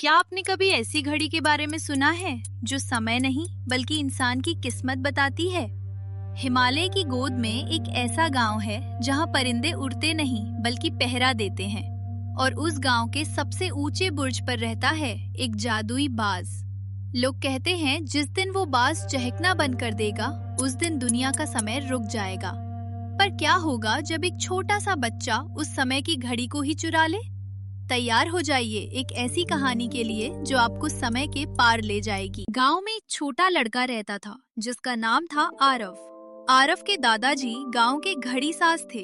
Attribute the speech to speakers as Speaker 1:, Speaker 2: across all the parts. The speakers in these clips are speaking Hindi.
Speaker 1: क्या आपने कभी ऐसी घड़ी के बारे में सुना है जो समय नहीं बल्कि इंसान की किस्मत बताती है? हिमालय की गोद में एक ऐसा गांव है जहां परिंदे उड़ते नहीं बल्कि पहरा देते हैं और उस गांव के सबसे ऊंचे बुर्ज पर रहता है एक जादुई बाज। लोग कहते हैं जिस दिन वो बाज चहकना बंद कर देगा उस दिन दुनिया का समय रुक जाएगा। पर क्या होगा जब एक छोटा सा बच्चा उस समय की घड़ी को ही चुरा ले? तैयार हो जाइए एक ऐसी कहानी के लिए जो आपको समय के पार ले जाएगी। गांव में एक छोटा लड़का रहता था जिसका नाम था आरव। आरव के दादाजी गांव के घड़ी साज थे।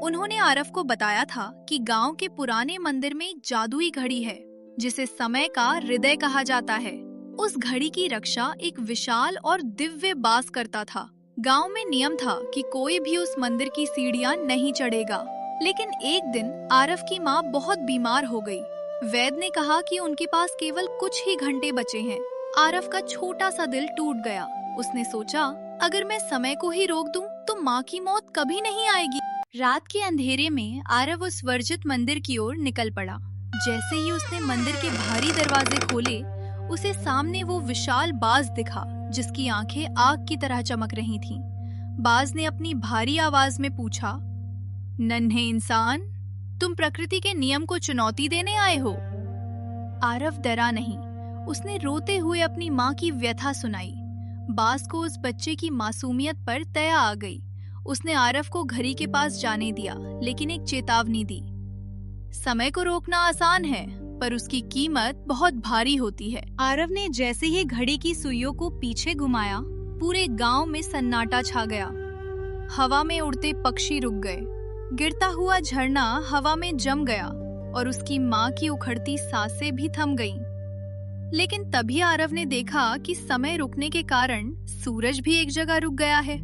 Speaker 1: उन्होंने आरव को बताया था कि गांव के पुराने मंदिर में एक जादुई घड़ी है जिसे समय का हृदय कहा जाता है। उस घड़ी की रक्षा एक विशाल और दिव्य बाज करता था। गांव में नियम था कि कोई भी उस मंदिर की सीढ़ियां नहीं चढ़ेगा। लेकिन एक दिन आरव की माँ बहुत बीमार हो गई। वैद्य ने कहा कि उनके पास केवल कुछ ही घंटे बचे हैं। आरव का छोटा सा दिल टूट गया। उसने सोचा, अगर मैं समय को ही रोक दूं तो माँ की मौत कभी नहीं आएगी। रात के अंधेरे में आरव उस वर्जित मंदिर की ओर निकल पड़ा। जैसे ही उसने मंदिर के भारी दरवाजे खोले, उसे सामने वो विशाल बाज दिखा जिसकी आंखें आग की तरह चमक रही थीं। बाज ने अपनी भारी आवाज में पूछा, नन्हे इंसान, तुम प्रकृति के नियम को चुनौती देने आए हो? आरव डरा नहीं। उसने रोते हुए अपनी माँ की व्यथा सुनाई। बाज को उस बच्चे की मासूमियत पर दया आ गई। उसने आरव को घड़ी के पास जाने दिया, लेकिन एक चेतावनी दी। समय को रोकना आसान है, पर उसकी कीमत बहुत भारी होती है। आरव ने जैसे ही घड़ी की सुइयों को पीछे घुमाया, पूरे गांव में सन्नाटा छा गया। हवा में उड़ते पक्षी रुक गए। गिरता हुआ झरना हवा में जम गया और उसकी माँ की उखड़ती सांसें भी थम गईं। लेकिन तभी आरव ने देखा कि समय रुकने के कारण सूरज भी एक जगह रुक गया है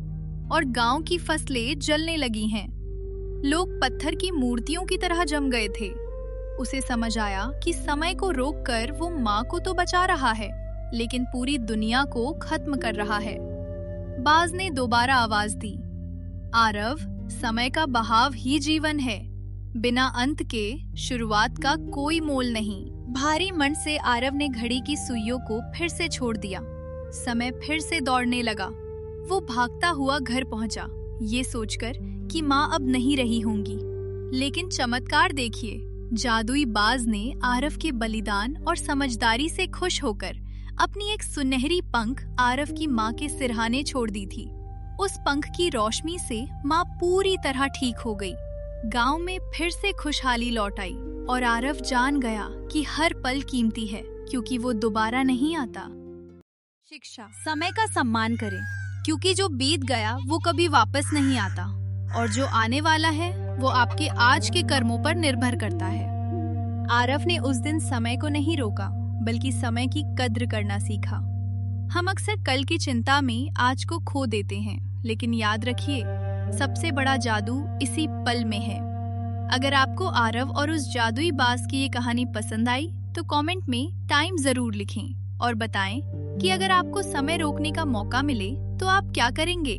Speaker 1: और गांव की फसलें जलने लगी हैं। लोग पत्थर की मूर्तियों की तरह जम गए थे। उसे समझ आया कि समय को रोककर वो माँ को तो बचा रहा है, लेकिन पूरी दुनिया को खत्म कर रहा है। बाज ने दोबारा आवाज दी, आरव, समय का बहाव ही जीवन है। बिना अंत के शुरुआत का कोई मोल नहीं। भारी मन से आरव ने घड़ी की सुइयों को फिर से छोड़ दिया। समय फिर से दौड़ने लगा। वो भागता हुआ घर पहुंचा, ये सोचकर कि माँ अब नहीं रही होंगी। लेकिन चमत्कार देखिए, जादुई बाज ने आरव के बलिदान और समझदारी से खुश होकर अपनी एक सुनहरी पंख आरव की माँ के सिरहाने छोड़ दी थी। उस पंख की रोशनी से माँ पूरी तरह ठीक हो गई। गांव में फिर से खुशहाली लौट आई और आरव जान गया कि हर पल कीमती है क्योंकि वो दोबारा नहीं आता। शिक्षा, समय का सम्मान करें क्योंकि जो बीत गया वो कभी वापस नहीं आता और जो आने वाला है वो आपके आज के कर्मों पर निर्भर करता है। आरव ने उस दिन समय को नहीं रोका बल्कि समय की कद्र करना सीखा। हम अक्सर कल की चिंता में आज को खो देते हैं, लेकिन याद रखिए, सबसे बड़ा जादू इसी पल में है। अगर आपको आरव और उस जादुई बाज की ये कहानी पसंद आई तो कमेंट में टाइम जरूर लिखें और बताएं कि अगर आपको समय रोकने का मौका मिले तो आप क्या करेंगे।